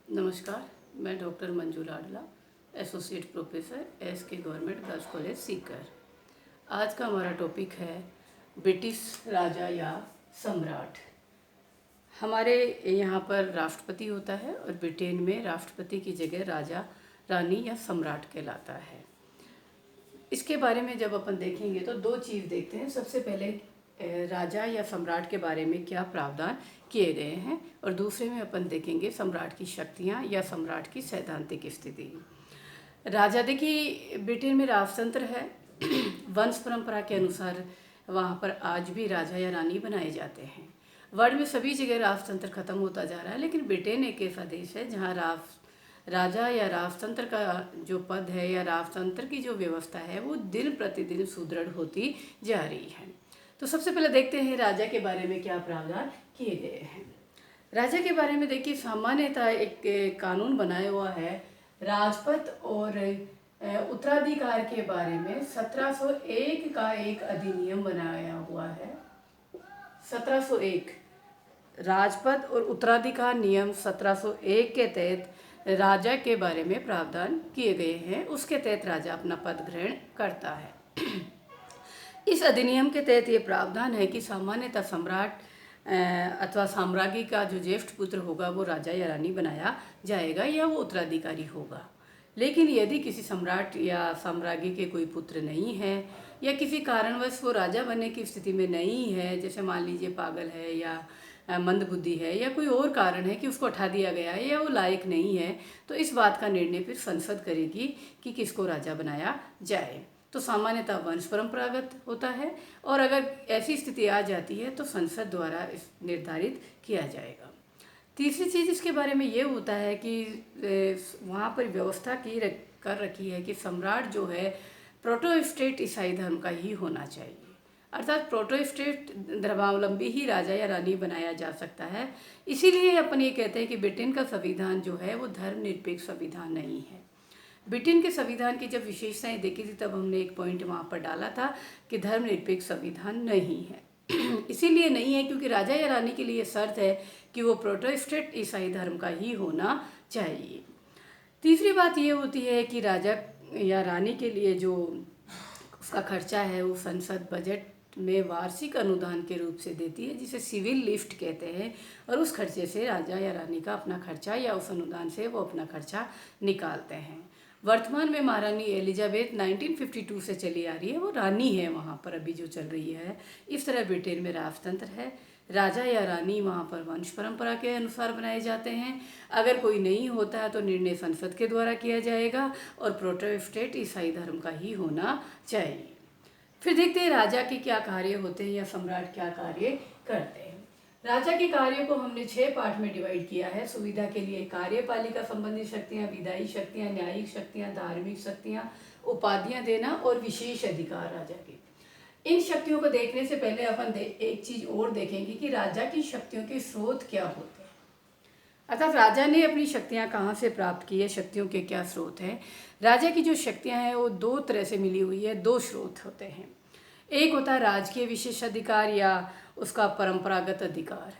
नमस्कार। मैं doctor Manju Ladla, associate professor SK government girls college Sikar. आज का हमारा टॉपिक है ब्रिटिश राजा या सम्राट। हमारे यहाँ पर राष्ट्रपति होता है और ब्रिटेन में राष्ट्रपति की जगह राजा, रानी या सम्राट कहलाता है। इसके बारे में जब अपन देखेंगे तो दो चीज़ देखते हैं। सबसे पहले राजा या सम्राट के बारे में क्या प्रावधान किए गए हैं, और दूसरे में अपन देखेंगे सम्राट की शक्तियाँ या सम्राट की सैद्धांतिक स्थिति। राजा, देखिए, ब्रिटेन में राजतंत्र है। वंश परंपरा के अनुसार वहाँ पर आज भी राजा या रानी बनाए जाते हैं। वर्ल्ड में सभी जगह राजतंत्र खत्म होता जा रहा है, लेकिन ब्रिटेन एक ऐसा देश है जहाँ राजा या राजतंत्र का जो पद है या राजतंत्र की जो व्यवस्था है वो दिन प्रतिदिन सुदृढ़ होती जा रही है। तो सबसे पहले देखते हैं राजा के बारे में क्या प्रावधान किए गए हैं। राजा के बारे में देखिए, सामान्यतः एक कानून बनाया हुआ है राजपथ और उत्तराधिकार के बारे में। 1701 का एक अधिनियम बनाया हुआ है। 1701 राजपथ और उत्तराधिकार नियम 1701 के तहत राजा के बारे में प्रावधान किए गए हैं। उसके तहत राजा अपना पद ग्रहण करता है। इस अधिनियम के तहत ये प्रावधान है कि सामान्यतः सम्राट अथवा साम्राज्ञी का जो ज्येष्ठ पुत्र होगा वो राजा या रानी बनाया जाएगा या वो उत्तराधिकारी होगा। लेकिन यदि किसी सम्राट या साम्राज्ञी के कोई पुत्र नहीं है या किसी कारणवश वो राजा बनने की स्थिति में नहीं है, जैसे मान लीजिए पागल है या मंदबुद्धि है या कोई और कारण है कि उसको हटा दिया गया है या वो लायक नहीं है, तो इस बात का निर्णय फिर संसद करेगी कि किसको राजा बनाया जाए। तो सामान्यतः वंश परंपरागत होता है, और अगर ऐसी स्थिति आ जाती है तो संसद द्वारा इस निर्धारित किया जाएगा। तीसरी चीज़ इसके बारे में ये होता है कि वहाँ पर व्यवस्था कर रखी है कि सम्राट जो है प्रोटेस्टेंट ईसाई धर्म का ही होना चाहिए, अर्थात प्रोटेस्टेंट धर्मावलंबी ही राजा या रानी बनाया जा सकता है। इसीलिए अपन ये कहते हैं कि ब्रिटेन का संविधान जो है वो धर्मनिरपेक्ष संविधान नहीं है। ब्रिटेन के संविधान की जब विशेषताएं देखी थी तब हमने एक पॉइंट वहाँ पर डाला था कि धर्मनिरपेक्ष संविधान नहीं है। इसीलिए नहीं है क्योंकि राजा या रानी के लिए शर्त है कि वो प्रोटेस्टेंट ईसाई धर्म का ही होना चाहिए। तीसरी बात ये होती है कि राजा या रानी के लिए जो उसका खर्चा है वो संसद बजट में वार्षिक अनुदान के रूप से देती है, जिसे सिविल लिफ्ट कहते हैं, और उस खर्चे से राजा या रानी का अपना खर्चा या उस अनुदान से वो अपना खर्चा निकालते हैं। वर्तमान में महारानी एलिजाबेथ 1952 से चली आ रही है, वो रानी है वहाँ पर अभी जो चल रही है। इस तरह ब्रिटेन में राजतंत्र है। राजा या रानी वहाँ पर वंश परंपरा के अनुसार बनाए जाते हैं। अगर कोई नहीं होता है तो निर्णय संसद के द्वारा किया जाएगा और प्रोटेस्टेंट ईसाई धर्म का ही होना चाहिए। फिर देखते हैं राजा के क्या कार्य होते हैं या सम्राट क्या कार्य करते हैं। राजा के कार्यों को हमने 6 पार्ट में डिवाइड किया है। सुविधा के लिए कार्यपालिका संबंधी शक्तियाँ, विधायी शक्तियाँ, न्यायिक शक्तियाँ, धार्मिक शक्तियाँ, उपाधियाँ देना और विशेष अधिकार राजा के। इन शक्तियों को देखने से पहले अपन एक चीज और देखेंगे कि राजा की शक्तियों के स्रोत क्या होते हैं, अर्थात राजा ने अपनी शक्तियाँ कहाँ से प्राप्त की है, शक्तियों के क्या स्रोत हैं। राजा की जो शक्तियाँ हैं वो 2 तरह से मिली हुई है, 2 स्रोत होते हैं। एक होता है राजकीय विशेष अधिकार या उसका परंपरागत अधिकार।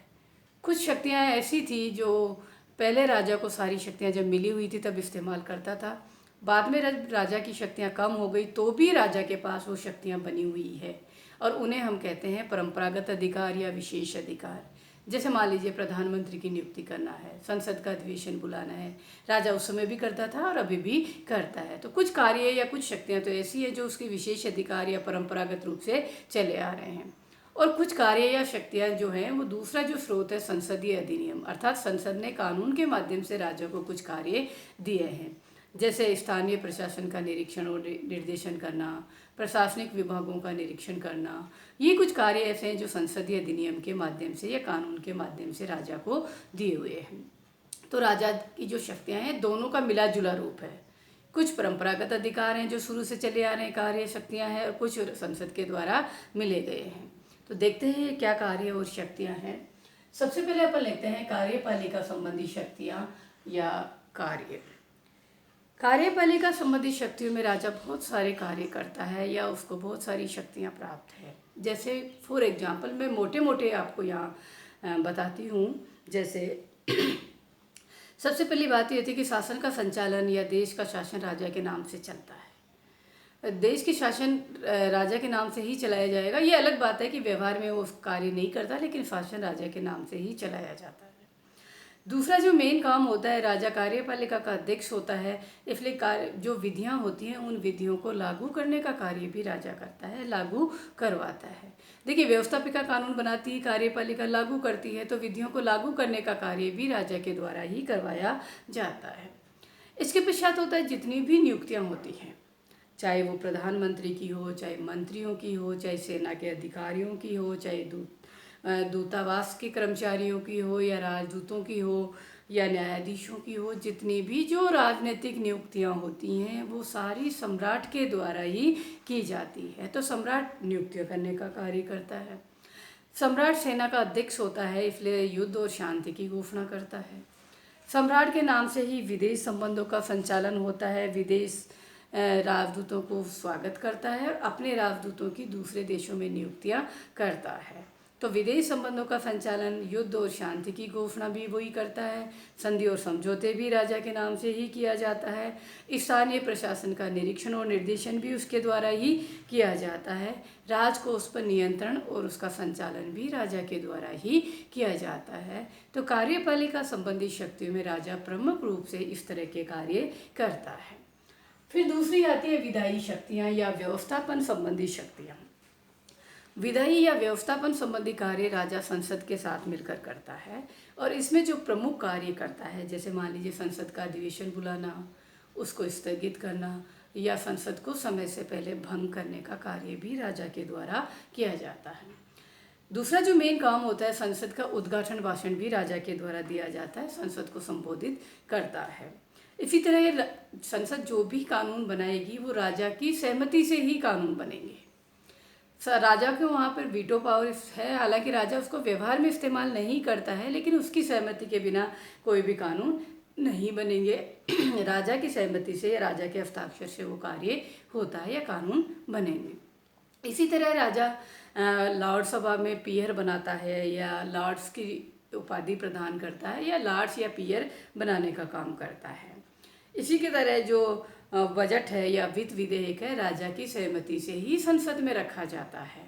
कुछ शक्तियाँ ऐसी थी जो पहले राजा को सारी शक्तियाँ जब मिली हुई थी तब इस्तेमाल करता था। बाद में राजा की शक्तियाँ कम हो गई तो भी राजा के पास वो शक्तियाँ बनी हुई है, और उन्हें हम कहते हैं परंपरागत अधिकार या विशेष अधिकार। जैसे मान लीजिए प्रधानमंत्री की नियुक्ति करना है, संसद का अधिवेशन बुलाना है, राजा उस समय भी करता था और अभी भी करता है। तो कुछ कार्य या कुछ शक्तियाँ तो ऐसी है जो उसकी विशेष अधिकार या परंपरागत रूप से चले आ रहे हैं, और कुछ कार्य या शक्तियाँ जो हैं वो दूसरा जो स्रोत है संसदीय अधिनियम, अर्थात संसद ने कानून के माध्यम से राजा को कुछ कार्य दिए हैं, जैसे स्थानीय प्रशासन का निरीक्षण और निर्देशन करना, प्रशासनिक विभागों का निरीक्षण करना। ये कुछ कार्य ऐसे हैं जो संसदीय अधिनियम के माध्यम से या कानून के माध्यम से राजा को दिए हुए हैं। तो राजा की जो शक्तियाँ हैं दोनों का मिला जुला रूप है। कुछ परंपरागत अधिकार हैं जो शुरू से चले आ रहे हैं, कार्य शक्तियाँ हैं, और कुछ संसद के द्वारा मिले गए हैं। तो देखते हैं क्या कार्य और शक्तियाँ हैं। सबसे पहले अपन लेते हैं कार्यपालिका संबंधी शक्तियाँ या कार्य। कार्यपालिका संबंधी शक्तियों में राजा बहुत सारे कार्य करता है या उसको बहुत सारी शक्तियाँ प्राप्त है। जैसे फॉर एग्जांपल मैं मोटे मोटे आपको यहाँ बताती हूँ। जैसे सबसे पहली बात ये थी कि शासन का संचालन या देश का शासन राजा के नाम से चलता है। देश के शासन राजा के नाम से ही चलाया जाएगा। ये अलग बात है कि व्यवहार में वो कार्य नहीं करता, लेकिन शासन राजा के नाम से ही चलाया जाता है। दूसरा जो मेन काम होता है, राजा कार्यपालिका का अध्यक्ष होता है, इसलिए जो विधियां होती हैं उन विधियों को लागू करने का कार्य भी राजा करता है, लागू करवाता है। देखिए, व्यवस्थापिका कानून बनाती है, कार्यपालिका लागू करती है, तो विधियों को लागू करने का कार्य भी राजा के द्वारा ही करवाया जाता है। इसके पश्चात होता है जितनी भी नियुक्तियाँ होती हैं, चाहे वो प्रधानमंत्री की हो, चाहे मंत्रियों की हो, चाहे सेना के अधिकारियों की हो, चाहे दूतावास के कर्मचारियों की हो, या राजदूतों की हो, या न्यायाधीशों की हो, जितनी भी जो राजनीतिक नियुक्तियां होती हैं वो सारी सम्राट के द्वारा ही की जाती है। तो सम्राट नियुक्तियां करने का कार्य करता है। सम्राट सेना का अध्यक्ष होता है, इसलिए युद्ध और शांति की घोषणा करता है। सम्राट के नाम से ही विदेश संबंधों का संचालन होता है। विदेश राजदूतों को स्वागत करता है और अपने राजदूतों की दूसरे देशों में नियुक्तियां करता है। तो विदेश संबंधों का संचालन, युद्ध और शांति की घोषणा भी वही करता है। संधि और समझौते भी राजा के नाम से ही किया जाता है। स्थानीय प्रशासन का निरीक्षण और निर्देशन भी उसके द्वारा ही किया जाता है। राजकोष पर नियंत्रण और उसका संचालन भी राजा के द्वारा ही किया जाता है। तो कार्यपालिका संबंधी शक्तियों में राजा प्रमुख रूप से इस तरह के कार्य करता है। फिर दूसरी आती है विधायी शक्तियाँ या व्यवस्थापन संबंधी शक्तियाँ। विधायी या व्यवस्थापन संबंधी कार्य राजा संसद के साथ मिलकर करता है, और इसमें जो प्रमुख कार्य करता है, जैसे मान लीजिए संसद का अधिवेशन बुलाना, उसको स्थगित करना, या संसद को समय से पहले भंग करने का कार्य भी राजा के द्वारा किया जाता है। दूसरा जो मेन काम होता है, संसद का उद्घाटन भाषण भी राजा के द्वारा दिया जाता है, संसद को संबोधित करता है। इसी तरह संसद जो भी कानून बनाएगी वो राजा की सहमति से ही कानून बनेंगे। राजा के वहाँ पर वीटो पावर है, हालांकि राजा उसको व्यवहार में इस्तेमाल नहीं करता है, लेकिन उसकी सहमति के बिना कोई भी कानून नहीं बनेंगे। राजा की सहमति से, राजा के हस्ताक्षर से वो कार्य होता है या कानून बनेंगे। इसी तरह राजा लॉर्ड सभा में पीयर बनाता है, या लॉर्ड्स की उपाधि प्रदान करता है, या लॉर्ड्स या पीयर बनाने का काम करता है। इसी की तरह जो बजट है या वित्त विधेयक है, राजा की सहमति से ही संसद में रखा जाता है।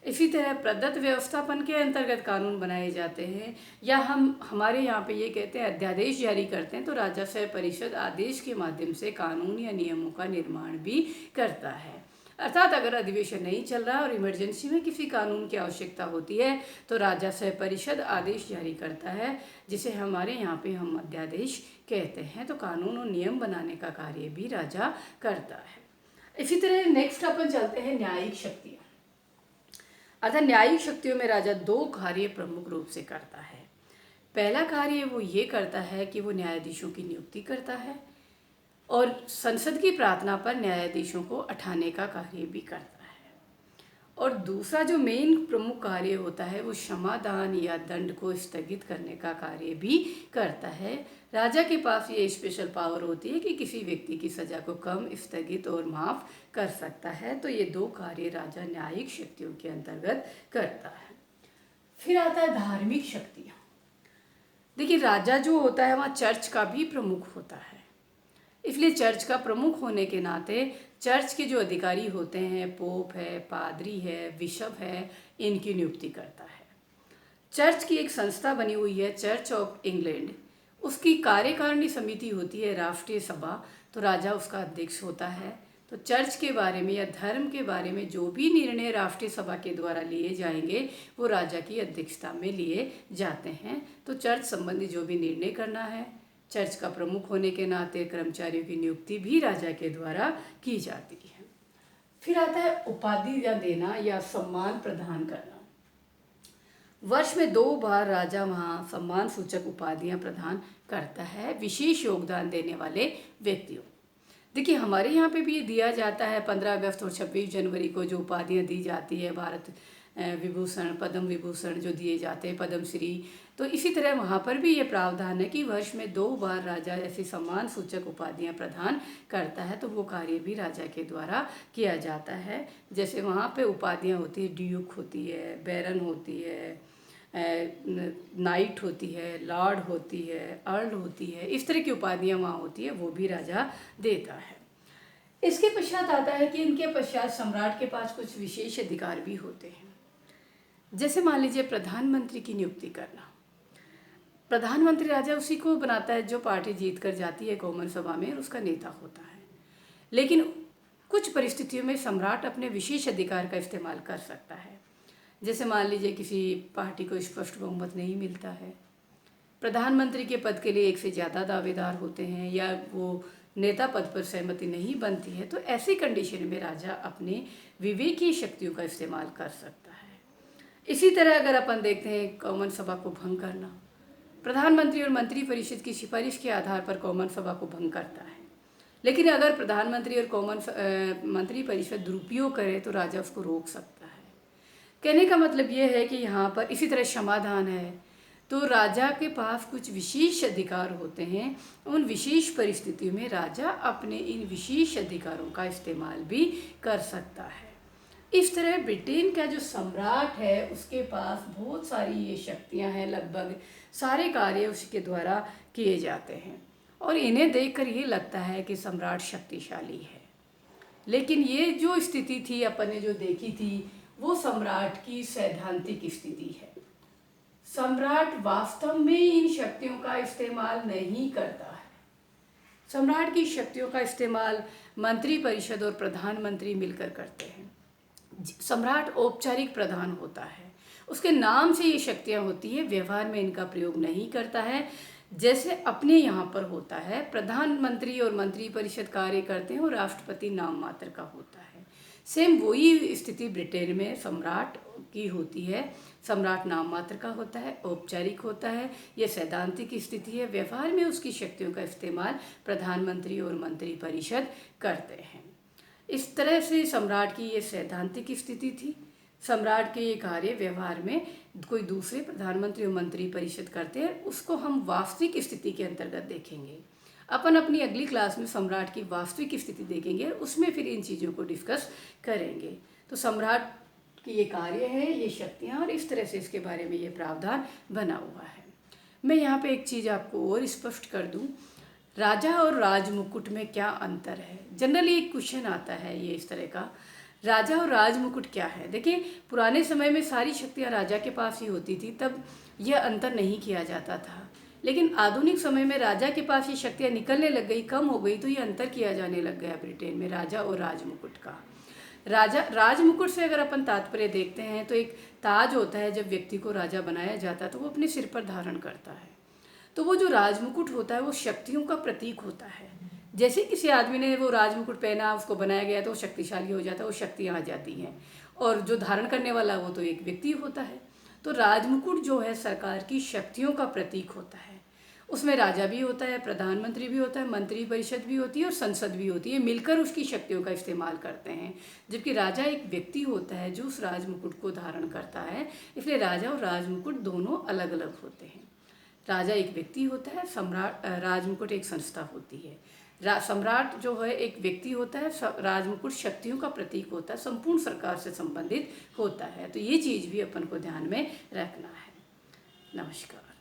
इसी तरह प्रदत्त व्यवस्थापन के अंतर्गत कानून बनाए जाते हैं, या हमारे यहाँ पे ये कहते हैं अध्यादेश जारी करते हैं, तो राजा सह परिषद आदेश के माध्यम से कानून या नियमों का निर्माण भी करता है। अर्थात अगर अधिवेशन नहीं चल रहा और इमरजेंसी में किसी कानून की आवश्यकता होती है तो राजा सह परिषद आदेश जारी करता है, जिसे हमारे यहाँ पे हम अध्यादेश कहते हैं। तो कानून और नियम बनाने का कार्य भी राजा करता है। इसी तरह नेक्स्ट अपन चलते हैं न्यायिक शक्तियाँ। अर्थात न्यायिक शक्तियों में राजा दो कार्य प्रमुख रूप से करता है। पहला कार्य वो ये करता है कि वो न्यायाधीशों की नियुक्ति करता है, और संसद की प्रार्थना पर न्यायाधीशों को उठाने का कार्य भी करता है। और दूसरा जो मेन प्रमुख कार्य होता है वो क्षमादान या दंड को स्थगित करने का कार्य भी करता है। राजा के पास ये स्पेशल पावर होती है कि किसी व्यक्ति की सज़ा को कम, स्थगित और माफ़ कर सकता है। तो ये दो कार्य राजा न्यायिक शक्तियों के अंतर्गत करता है। फिर आता है धार्मिक शक्तियाँ। देखिए, राजा जो होता है वहाँ चर्च का भी प्रमुख होता है, इसलिए चर्च का प्रमुख होने के नाते चर्च के जो अधिकारी होते हैं, पोप है, पादरी है, बिशप है, इनकी नियुक्ति करता है। चर्च की एक संस्था बनी हुई है, चर्च ऑफ इंग्लैंड, उसकी कार्यकारिणी समिति होती है राष्ट्रीय सभा, तो राजा उसका अध्यक्ष होता है। तो चर्च के बारे में या धर्म के बारे में जो भी निर्णय राष्ट्रीय सभा के द्वारा लिए जाएंगे वो राजा की अध्यक्षता में लिए जाते हैं। तो चर्च संबंधी जो भी निर्णय करना है, चर्च का प्रमुख होने के नाते कर्मचारियों की नियुक्ति भी राजा के द्वारा की जाती है। फिर आता है उपाधियां देना या सम्मान प्रदान करना। वर्ष में 2 बार राजा वहाँ सम्मान सूचक उपाधियां प्रदान करता है विशेष योगदान देने वाले व्यक्तियों। देखिए, हमारे यहाँ पे भी ये दिया जाता है 15 अगस्त और 26 जनवरी को जो उपाधियाँ दी जाती है, भारत विभूषण, पद्म विभूषण जो दिए जाते हैं, पद्मश्री। तो इसी तरह वहाँ पर भी ये प्रावधान है कि वर्ष में 2 बार राजा ऐसी सम्मान सूचक उपाधियाँ प्रदान करता है। तो वो कार्य भी राजा के द्वारा किया जाता है। जैसे वहाँ पे उपाधियाँ होती है, ड्यूक होती है, बैरन होती है, नाइट होती है, लॉर्ड होती है, अर्ल होती है, इस तरह की उपाधियाँ वहाँ होती है, वो भी राजा देता है। इसके पश्चात आता है कि इनके पश्चात सम्राट के पास कुछ विशेष अधिकार भी होते हैं। जैसे मान लीजिए प्रधानमंत्री की नियुक्ति करना। प्रधानमंत्री राजा उसी को बनाता है जो पार्टी जीत कर जाती है कॉमन सभा में और उसका नेता होता है। लेकिन कुछ परिस्थितियों में सम्राट अपने विशेष अधिकार का इस्तेमाल कर सकता है। जैसे मान लीजिए किसी पार्टी को स्पष्ट बहुमत नहीं मिलता है, प्रधानमंत्री के पद के लिए एक से ज़्यादा दावेदार होते हैं, या वो नेता पद पर सहमति नहीं बनती है, तो ऐसी कंडीशन में राजा अपने विवेकीय शक्तियों का इस्तेमाल कर सकता है। इसी तरह अगर अपन देखते हैं कॉमन सभा को भंग करना, प्रधानमंत्री और मंत्री परिषद की सिफारिश के आधार पर कॉमन सभा को भंग करता है, लेकिन अगर प्रधानमंत्री और मंत्री परिषद दुरुपयोग करे तो राजा उसको रोक सकता है। कहने का मतलब ये है कि यहाँ पर इसी तरह समाधान है, तो राजा के पास कुछ विशेष अधिकार होते हैं। उन विशेष परिस्थितियों में राजा अपने इन विशेष अधिकारों का इस्तेमाल भी कर सकता है। इस तरह ब्रिटेन का जो सम्राट है उसके पास बहुत सारी ये शक्तियाँ हैं, लगभग सारे कार्य उसके द्वारा किए जाते हैं और इन्हें देखकर ये लगता है कि सम्राट शक्तिशाली है। लेकिन ये जो स्थिति थी अपन ने जो देखी थी वो सम्राट की सैद्धांतिक स्थिति है। सम्राट वास्तव में इन शक्तियों का इस्तेमाल नहीं करता है। सम्राट की शक्तियों का इस्तेमाल मंत्री परिषद और प्रधानमंत्री मिलकर करते हैं। सम्राट औपचारिक प्रधान होता है, उसके नाम से ये शक्तियाँ होती है, व्यवहार में इनका प्रयोग नहीं करता है। जैसे अपने यहाँ पर होता है, प्रधानमंत्री और मंत्री परिषद कार्य करते हैं और राष्ट्रपति नाम मात्र का होता है। सेम वही स्थिति ब्रिटेन में सम्राट की होती है। सम्राट नाम मात्र का होता है, औपचारिक होता है, यह सैद्धांतिक स्थिति है। व्यवहार में उसकी शक्तियों का इस्तेमाल प्रधानमंत्री और मंत्री परिषद करते हैं। इस तरह से सम्राट की ये सैद्धांतिक स्थिति थी। सम्राट के ये कार्य व्यवहार में कोई दूसरे प्रधानमंत्री और मंत्री परिषद करते हैं, उसको हम वास्तविक स्थिति के अंतर्गत देखेंगे। अपन अपनी अगली क्लास में सम्राट की वास्तविक स्थिति देखेंगे, उसमें फिर इन चीज़ों को डिस्कस करेंगे। तो सम्राट की ये कार्य है, ये शक्तियाँ, और इस तरह से इसके बारे में ये प्रावधान बना हुआ है। मैं यहाँ पे एक चीज़ आपको और स्पष्ट कर दूँ, राजा और राजमुकुट में क्या अंतर है। जनरली एक क्वेश्चन आता है ये इस तरह का, राजा और राजमुकुट क्या है। देखिए, पुराने समय में सारी शक्तियाँ राजा के पास ही होती थी, तब यह अंतर नहीं किया जाता था। लेकिन आधुनिक समय में राजा के पास ये शक्तियाँ निकलने लग गई, कम हो गई, तो ये अंतर किया जाने लग गया ब्रिटेन में राजा और राजमुकुट का। राजमुकुट से अगर अपन तात्पर्य देखते हैं तो एक ताज होता है, जब व्यक्ति को राजा बनाया जाता है तो वो अपने सिर पर धारण करता है। तो वो जो राजमुकुट होता है वो शक्तियों का प्रतीक होता है। जैसे किसी आदमी ने वो राजमुकुट पहना, उसको बनाया गया तो वो शक्तिशाली हो जाता है, वो शक्तियाँ आ जाती हैं। और जो धारण करने वाला वो तो एक व्यक्ति होता है। तो राजमुकुट जो है सरकार की शक्तियों का प्रतीक होता है। उसमें राजा भी होता है, प्रधानमंत्री भी होता है, मंत्री परिषद भी होती है और संसद भी होती है, मिलकर उसकी शक्तियों का इस्तेमाल करते हैं। जबकि राजा एक व्यक्ति होता है जो उस राजमुकुट को धारण करता है, इसलिए राजा और राजमुकुट दोनों अलग अलग होते हैं। राजा एक व्यक्ति होता है, राजमुकुट एक संस्था होती है। सम्राट जो है एक व्यक्ति होता है, राजमुकुट शक्तियों का प्रतीक होता है, संपूर्ण सरकार से संबंधित होता है। तो ये चीज़ भी अपन को ध्यान में रखना है। नमस्कार।